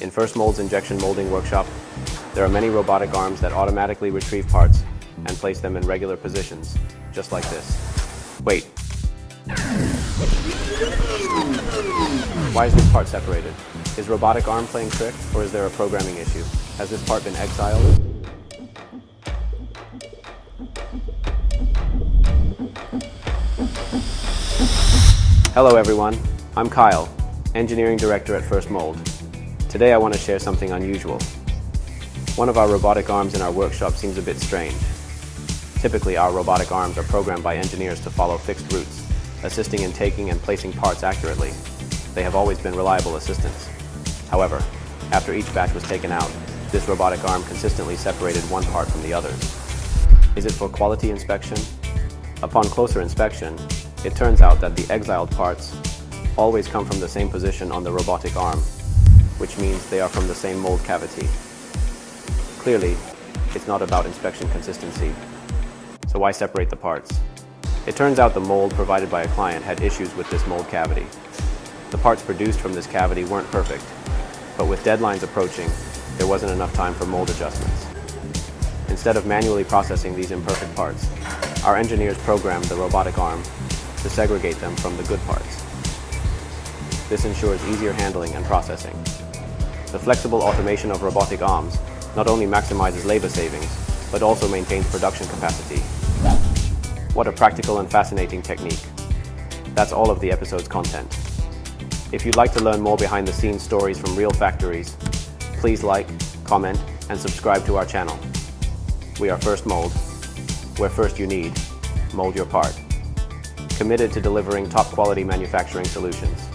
In First Mold's injection molding workshop, there are many robotic arms that automatically retrieve parts and place them in regular positions, just like this. Wait. Why is this part separated? Is robotic arm playing trick, or is there a programming issue? Has this part been exiled? Hello everyone, I'm Kyle, Engineering Director at First Mold. Today I want to share something unusual. One of our robotic arms in our workshop seems a bit strange. Typically, our robotic arms are programmed by engineers to follow fixed routes, assisting in taking and placing parts accurately. They have always been reliable assistants. However, after each batch was taken out, this robotic arm consistently separated one part from the others. Is it for quality inspection? Upon closer inspection, it turns out that the exiled parts always come from the same position on the robotic arm, which means they are from the same mold cavity. Clearly, it's not about inspection consistency. So why separate the parts? It turns out the mold provided by a client had issues with this mold cavity. The parts produced from this cavity weren't perfect, but with deadlines approaching, there wasn't enough time for mold adjustments. Instead of manually processing these imperfect parts, our engineers programmed the robotic arm to segregate them from the good parts. This ensures easier handling and processing. The flexible automation of robotic arms not only maximizes labor savings, but also maintains production capacity. What a practical and fascinating technique. That's all of the episode's content. If you'd like to learn more behind-the-scenes stories from real factories, please like, comment, and subscribe to our channel. We are First Mold, where first you need, mold your part. Committed to delivering top-quality manufacturing solutions.